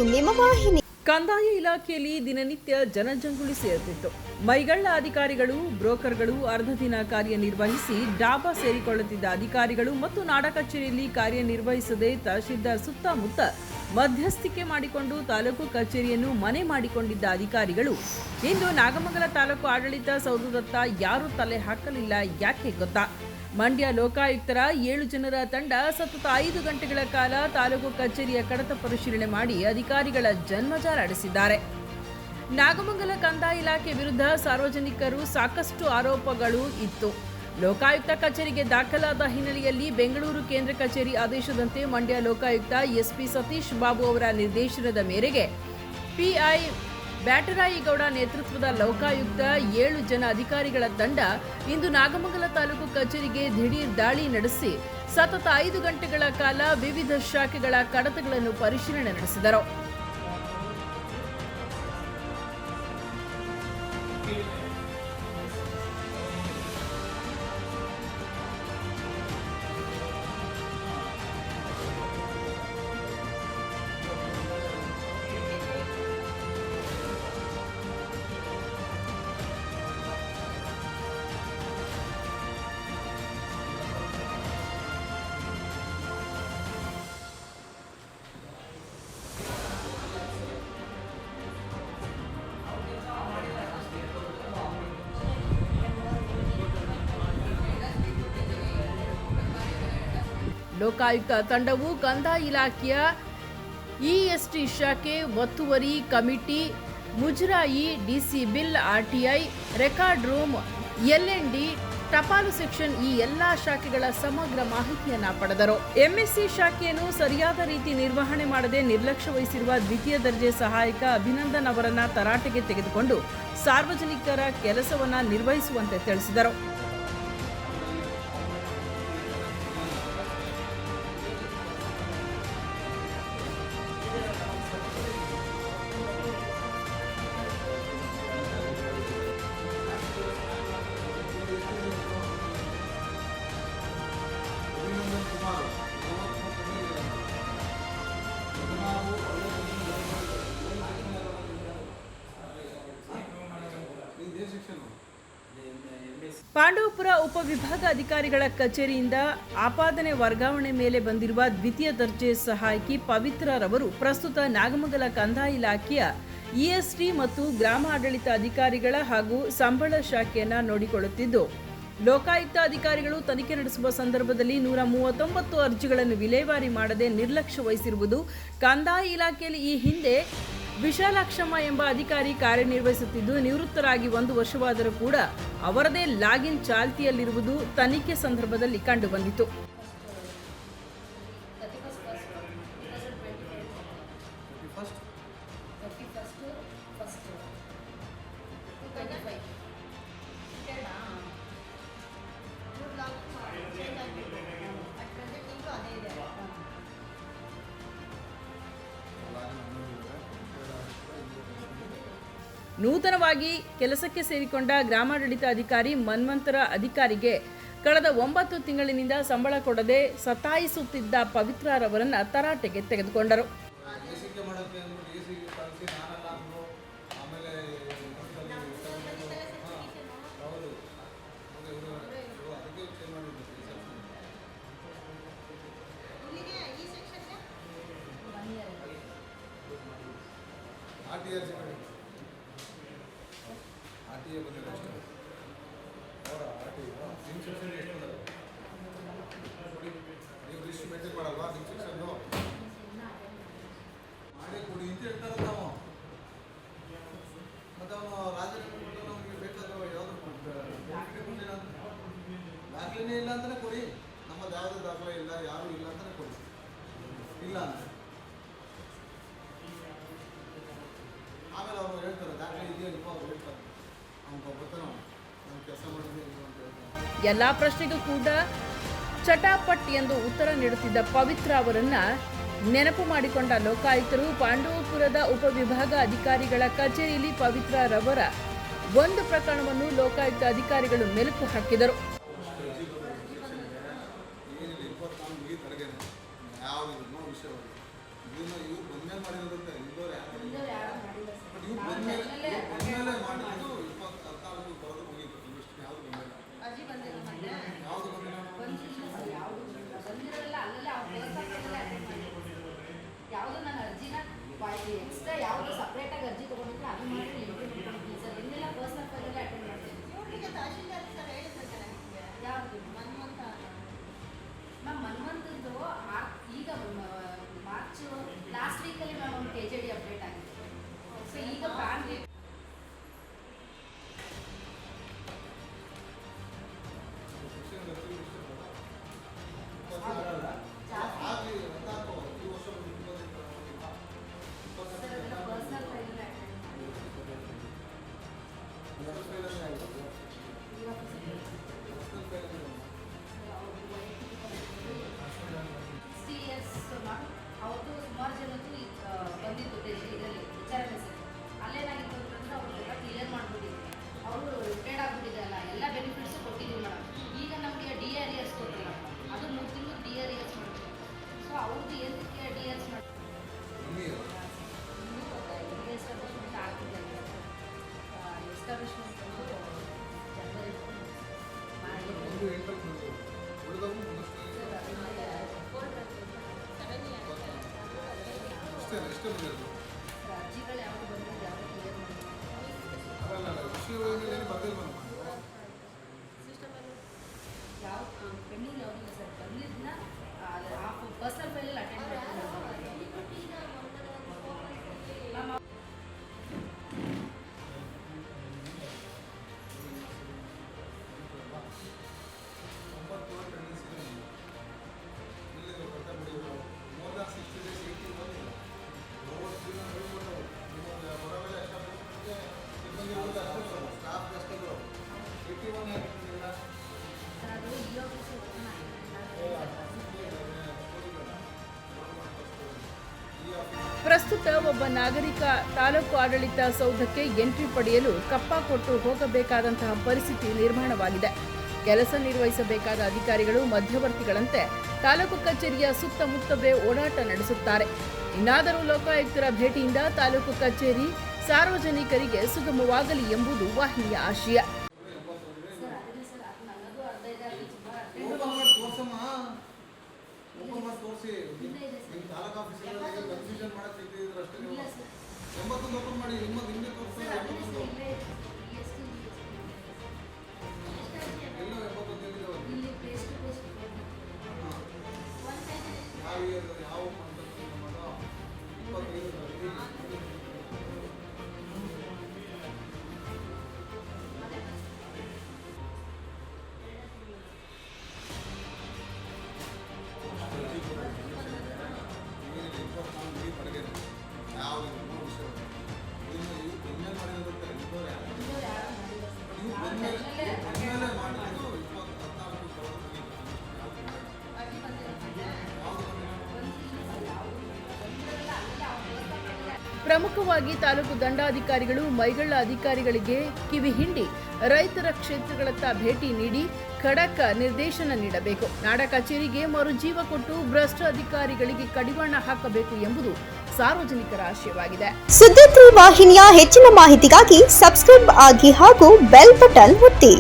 ನಿಮ್ಮ ವಾಹಿನಿ. ಕಂದಾಯ ಇಲಾಖೆಯಲ್ಲಿ ದಿನನಿತ್ಯ ಜನಜಂಗುಳಿ ಸೇರುತ್ತಿತ್ತು. ಮೈಗಳ್ಳ ಅಧಿಕಾರಿಗಳು, ಬ್ರೋಕರ್ಗಳು ಅರ್ಧ ದಿನ ಕಾರ್ಯನಿರ್ವಹಿಸಿ ಡಾಬಾ ಸೇರಿಕೊಳ್ಳುತ್ತಿದ್ದ ಅಧಿಕಾರಿಗಳು ಮತ್ತು ನಾಡ ಕಚೇರಿಯಲ್ಲಿ ಕಾರ್ಯನಿರ್ವಹಿಸದೆ ತಹಶೀಲ್ದಾರ್ ಸುತ್ತಮುತ್ತ ಮಧ್ಯಸ್ಥಿಕೆ ಮಾಡಿಕೊಂಡು ತಾಲೂಕು ಕಚೇರಿಯನ್ನು ಮನೆ ಮಾಡಿಕೊಂಡಿದ್ದ ಅಧಿಕಾರಿಗಳು ಇಂದು ನಾಗಮಂಗಲ ತಾಲೂಕು ಆಡಳಿತ ಸೌಧದತ್ತ ಯಾರೂ ತಲೆ ಹಾಕಲಿಲ್ಲ. ಯಾಕೆ ಗೊತ್ತಾ? ಮಂಡ್ಯ ಲೋಕಾಯುಕ್ತರ 7 ಜನರ ತಂಡ ಸತತ 5 ಗಂಟೆಗಳ ಕಾಲ ತಾಲೂಕು ಕಚೇರಿಯ ಕಡತ ಪರಿಶೀಲನೆ ಮಾಡಿ ಅಧಿಕಾರಿಗಳ ಜನ್ಮಜಾಲಾಡಿಸಿದ್ದಾರೆ. ನಾಗಮಂಗಲ ಕಂದಾಯ ಇಲಾಖೆ ವಿರುದ್ಧ ಸಾರ್ವಜನಿಕರು ಸಾಕಷ್ಟು ಆರೋಪಗಳು ಇತ್ತು. ಲೋಕಾಯುಕ್ತ ಕಚೇರಿಗೆ ದಾಖಲಾದ ಹಿನ್ನೆಲೆಯಲ್ಲಿ ಬೆಂಗಳೂರು ಕೇಂದ್ರ ಕಚೇರಿ ಆದೇಶದಂತೆ ಮಂಡ್ಯ ಲೋಕಾಯುಕ್ತ ಎಸ್ಪಿ ಸತೀಶ್ ಬಾಬು ಅವರ ನಿರ್ದೇಶನದ ಮೇರೆಗೆ ಪಿಐ ಬ್ಯಾಟರಾಯಿಗೌಡ ನೇತೃತ್ವದ ಲೋಕಾಯುಕ್ತ 7 ಜನ ಅಧಿಕಾರಿಗಳ ತಂಡ ಇಂದು ನಾಗಮಂಗಲ ತಾಲೂಕು ಕಚೇರಿಗೆ ದಿಢೀರ್ ದಾಳಿ ನಡೆಸಿ ಸತತ 5 ಗಂಟೆಗಳ ಕಾಲ ವಿವಿಧ ಶಾಖೆಗಳ ಕಡತಗಳನ್ನು ಪರಿಶೀಲನೆ ನಡೆಸಿದರು. ಲೋಕಾಯುಕ್ತ ತಂಡವು ಕಂದಾಯ ಇಲಾಖೆಯ ಇಎಸ್ಟಿ ಶಾಖೆ, ಒತ್ತುವರಿ ಕಮಿಟಿ, ಮುಜರಾಯಿ, DC bill, RTI, record room, LND, ಟಪಾಲು ಸೆಕ್ಷನ್ ಈ ಎಲ್ಲಾ ಶಾಖೆಗಳ ಸಮಗ್ರ ಮಾಹಿತಿಯನ್ನ ಪಡೆದರು. ಎಂಎಸ್ಸಿ ಶಾಖೆಯನ್ನು ಸರಿಯಾದ ರೀತಿ ನಿರ್ವಹಣೆ ಮಾಡದೆ ನಿರ್ಲಕ್ಷ್ಯ ವಹಿಸಿರುವ ದ್ವಿತೀಯ ದರ್ಜೆ ಸಹಾಯಕ ಅಭಿನಂದನ್ ಅವರನ್ನ ತರಾಟೆಗೆ ತೆಗೆದುಕೊಂಡು ಸಾರ್ವಜನಿಕರ ಕೆಲಸವನ್ನ ನಿರ್ವಹಿಸುವಂತೆ ತಿಳಿಸಿದರು. ಪಾಂಡವಪುರ ಉಪವಿಭಾಗ ಅಧಿಕಾರಿಗಳ ಕಚೇರಿಯಿಂದ ಆಪಾದನೆ ವರ್ಗಾವಣೆ ಮೇಲೆ ಬಂದಿರುವ ದ್ವಿತೀಯ ದರ್ಜೆ ಸಹಾಯಕಿ ಪವಿತ್ರರವರು ಪ್ರಸ್ತುತ ನಾಗಮಂಗಲ ಕಂದಾಯ ಇಲಾಖೆಯ ಇಎಸ್ಟಿ ಮತ್ತು ಗ್ರಾಮ ಆಡಳಿತ ಅಧಿಕಾರಿಗಳ ಹಾಗೂ ಸಂಬಳ ಶಾಖೆಯನ್ನು ನೋಡಿಕೊಳ್ಳುತ್ತಿದ್ದು, ಲೋಕಾಯುಕ್ತ ಅಧಿಕಾರಿಗಳು ತನಿಖೆ ನಡೆಸುವ ಸಂದರ್ಭದಲ್ಲಿ 139 ಅರ್ಜಿಗಳನ್ನು ವಿಲೇವಾರಿ ಮಾಡದೆ ನಿರ್ಲಕ್ಷ್ಯ ವಹಿಸಿರುವುದು. ಕಂದಾಯ ಇಲಾಖೆಯಲ್ಲಿ ಈ ಹಿಂದೆ ವಿಶಾಲಾಕ್ಷಮ್ಮ ಎಂಬ ಅಧಿಕಾರಿ ಕಾರ್ಯನಿರ್ವಹಿಸುತ್ತಿದ್ದು, ನಿವೃತ್ತರಾಗಿ 1 ವರ್ಷವಾದರೂ ಕೂಡ ಅವರದೇ ಲಾಗಿನ್ ಚಾಲ್ತಿಯಲ್ಲಿರುವುದು ತನಿಖೆ ಸಂದರ್ಭದಲ್ಲಿ ಕಂಡುಬಂದಿತು. ನೂತನವಾಗಿ ಕೆಲಸಕ್ಕೆ ಸೇರಿಕೊಂಡ ಗ್ರಾಮಾಡಳಿತ ಅಧಿಕಾರಿ ಮನ್ವಂತರ ಅಧಿಕಾರಿಗೆ ಕಳೆದ 9 ತಿಂಗಳಿನಿಂದ ಸಂಬಳ ಕೊಡದೆ ಸತಾಯಿಸುತ್ತಿದ್ದ ಪವಿತ್ರರವರನ್ನು ತರಾಟೆಗೆ ತೆಗೆದುಕೊಂಡರು. ದಾಖಲೆ ಇಲ್ಲ ಅಂತಾನೆ ಕೊಡಿ, ನಮ್ಮದು ಯಾವುದೇ ದಾಖಲೆ ಇಲ್ಲ, ಯಾರು ಇಲ್ಲ ಅಂತಾನೆ ಕೊಡಿ. ಇಲ್ಲ ಅಂದರೆ ಆಮೇಲೆ ಅವರು ಹೇಳ್ತಾರೆ ದಾಖಲೆ ಇದೆಯಾ ಇಲ್ವೋ ಅವ್ರು ಹೇಳ್ತಾರೆ, ಅವ್ನು ಬರ್ತಾನೆ ನಾನು ಕೆಲಸ ಮಾಡಿದ್ರೆ ಅಂತ ಹೇಳ್ತಾರೆ. ಎಲ್ಲ ಪ್ರಶ್ನೆಗೂ ಕೂಡ ಚಟಾಪಟ್ ಎಂದು ಉತ್ತರ ನೀಡುತ್ತಿದ್ದ ಪವಿತ್ರ ಅವರನ್ನ ನೆನಪು ಮಾಡಿಕೊಂಡ ಲೋಕಾಯುಕ್ತರು ಪಾಂಡವಪುರದ ಉಪವಿಭಾಗ ಅಧಿಕಾರಿಗಳ ಕಚೇರಿಯಲ್ಲಿ ಪವಿತ್ರರವರ ಒಂದು ಪ್ರಕರಣವನ್ನು ಲೋಕಾಯುಕ್ತ ಅಧಿಕಾರಿಗಳು ಮೆಲುಕು ಹಾಕಿದರು. ಯಾವ ವಿಷಯವಾಗಿ ಇದನ್ನು ಇವ್ರು ಬಂದ ಇನ್ನೇನು ಮಾಡಿರೋದಂತೆ ಇದ್ದವ್ರು ಯಾರು ಇಲ್ಲವ್ರು ಯಾರು ಮಾಡಿಲ್ಲ ಸರ್. ಬಟ್ ಇವ್ರು ಬಂದಮೇಲೆ ಮಾಡಿದ್ದು 14 ಬರೋದು ಮುಗೀತು. ಇಷ್ಟು ಯಾವುದು ಬಂದಿಲ್ಲ. ಅರ್ಜಿ ಬಂದಿಲ್ಲ ಮತ್ತೆ ಯಾವುದು ಬಂದಿಲ್ಲ? ಬಂದಿಲ್ಲ ಸರ್. ಯಾವುದು ಬಂದಿರಲ್ಲ. ಅಲ್ಲಲ್ಲೇ ಅವ್ರು ಅಟೆಂಡ್ ಮಾಡಿದ್ರು. ಯಾವುದು ನನ್ನ ಅರ್ಜಿನ ಎಕ್ಸ್ಟ್ರಾ ಯಾವುದು ಸಪ್ರೇಟಾಗಿ ಅರ್ಜಿ ತೊಗೊಂಡಿದ್ರೆ ಅದು ಮಾಡಿ ಇಂಪ್ರೂವ್ ಮಾಡ್ತೀನಿ ಸರ್. ಇನ್ನೆಲ್ಲ ಪರ್ಸನಲ್ ಫೈಲಲ್ಲೇ ಅಟೆಂಡ್ ಮಾಡ್ತೀನಿ. ಇವರಿಗೆ ತಹಶೀಲ್ದಾರ್ ಸರ್ ಹೇಳಿದ್ರೆ ಯಾವುದು ಮನ್ವಂತ ಮ್ಯಾಮ್ ಮನ್ವಂತದ್ದು ಈಗ ಮಾರ್ಚ್ ಲಾಸ್ಟ್ ವೀಕಲ್ಲಿ ಮ್ಯಾಮ್ ಒಂದು KJD ಅಪ್ಡೇಟ್ ಆಗಿದೆ. ಸೊ ಈಗ ಬ್ಯಾಂಕ್ ಆಗಲಿ ಹದಿನಾಲ್ಕು ಈ ವರ್ಷ ಪರ್ಸನಲ್ ಫೈಲಲ್ಲೇ ಅಟೆಂಡ್ ಅವ್ರದ್ದು ಸುಮಾರು ಜನದ್ದು ಬಂದಿತ್ತು ಇದರಲ್ಲಿ ವಿಚಾರಣೆ ಸರ್. ಅಲ್ಲೇನಾಗಿತ್ತು ಅಂತಂದ್ರೆ ಅವ್ರಿಗೆಲ್ಲ ಕ್ಲಿಯರ್ ಮಾಡಿಬಿಟ್ಟಿದ್ವಿ. ಅವರು ರಿಟೈರ್ಡ್ ಆಗಿಬಿಟ್ಟಿದ್ದಲ್ಲ, ಎಲ್ಲ ಬೆನಿಫಿಟ್ಸು ಕೊಟ್ಟಿದ್ದೀವಿ ಮೇಡಮ್. ಈಗ ನಮಗೆ DRES ಕೊಟ್ಟಿಲ್ಲ, ಅದು 3 ತಿಂಗಳು DRES ಮಾಡ್ತೀವಿ. ಸೊ ಅವ್ರದ್ದು ಏನಕ್ಕೆ DRES ಮಾಡ್ತೀವಿ ಎಸ್ಟಾಬ್ಲಿಷ್ಮೆಂಟ್ ಆಗ್ತಿದೆ. ಎಸ್ಟಾಬ್ಲಿಷ್ಮೆಂಟ್ ಜನವರಿ ಅರ್ಜಿಗಳು ಯಾವುದು ಬಂದಿದ್ದು ಯಾವುದು ಕ್ಲಿಯರ್ ಯಾವ ಪೆಂಡಿಂಗ್ ಯಾವುದಿಲ್ಲ ಸರ್. ಬಂದಿದ್ದನ್ನ ಆ ಪರ್ಸನಲ್ ಫೈಲಲ್ಲಿ ಅಟೆಂಡ್ ಮಾಡ್ತೀನಿ ಮ್ಯಾಮ್. ಅದು ಈ ಆಫೀಸ್ ಪ್ರಸ್ತುತ ಒಬ್ಬ ನಾಗರಿಕ ತಾಲೂಕು ಆಡಳಿತ ಸೌಧಕ್ಕೆ ಎಂಟ್ರಿ ಪಡೆಯಲು ಕಪ್ಪ ಕೊಟ್ಟು ಹೋಗಬೇಕಾದಂತಹ ಪರಿಸ್ಥಿತಿ ನಿರ್ಮಾಣವಾಗಿದೆ. ಕೆಲಸ ನಿರ್ವಹಿಸಬೇಕಾದ ಅಧಿಕಾರಿಗಳು ಮಧ್ಯವರ್ತಿಗಳಂತೆ ತಾಲೂಕು ಕಚೇರಿಯ ಸುತ್ತಮುತ್ತವೇ ಓಡಾಟ ನಡೆಸುತ್ತಾರೆ. ಇನ್ನಾದರೂ ಲೋಕಾಯುಕ್ತರ ಭೇಟಿಯಿಂದ ತಾಲೂಕು ಕಚೇರಿ ಸಾರ್ವಜನಿಕರಿಗೆ ಸುಗಮವಾಗಲಿ ಎಂಬುದು ವಾಹಿನಿಯ ಆಶಯ. ಸರ್ ಅದೇ ಸರ್. ಅದು ನನ್ನದು ಅರ್ಧ ಇದೆ. ಅದು ಸುಮಾರು ತೋರಿಸಿ ನಿಮ್ಮ ತಾಲೂಕು ಆಫೀಸಲ್ಲಿ ಕನ್ಫ್ಯೂಷನ್ ಮಾಡಕ್ಕೆ ಇದ್ದಿದ್ರೆ ಅಷ್ಟೇ ನೀವು ಇಲ್ಲ ಸರ್. 81 ಓಪನ್ ಮಾಡಿ ನಿಮಗೆ ತೋರಿಸ್ತಾರೆ. ಸರ್ ಅದೇ ಸರ್. ಇಲ್ಲೇ ಎಲ್ಲೋ 81 ಎಲ್ಲಿದೆ ಇಲ್ಲಿ ಪ್ಲೇಸ್ ಟು ಪ್ಲೇಸ್ ಯಾವ ಇಯರ್ ಯಾವ ಮಂತ್ ಮಾಡೋ 25 ಪ್ರಮುಖವಾಗಿ ತಾಲೂಕು ದಂಡಾಧಿಕಾರಿಗಳು ಮೈಗಳ್ಳ ಅಧಿಕಾರಿಗಳಿಗೆ ಕಿವಿ ಹಿಂಡಿ ರೈತರ ಕ್ಷೇತ್ರಗಳತ್ತ ಭೇಟಿ ನೀಡಿ ಖಡಕ್ ನಿರ್ದೇಶನ ನೀಡಬೇಕು. ನಾಡ ಕಚೇರಿಗೆ ಮರುಜೀವ ಕೊಟ್ಟು ಭ್ರಷ್ಟ ಅಧಿಕಾರಿಗಳಿಗೆ ಕಡಿವಾಣ ಹಾಕಬೇಕು ಎಂಬುದು ಸಾರ್ವಜನಿಕರ ಆಶಯವಾಗಿದೆ. ಸುದ್ದಿ 3 ವಾಹಿನಿಯ ಹೆಚ್ಚಿನ ಮಾಹಿತಿಗಾಗಿ ಸಬ್ಸ್ಕ್ರೈಬ್ ಆಗಿ ಹಾಗೂ ಬೆಲ್ ಬಟನ್ ಒತ್ತಿ.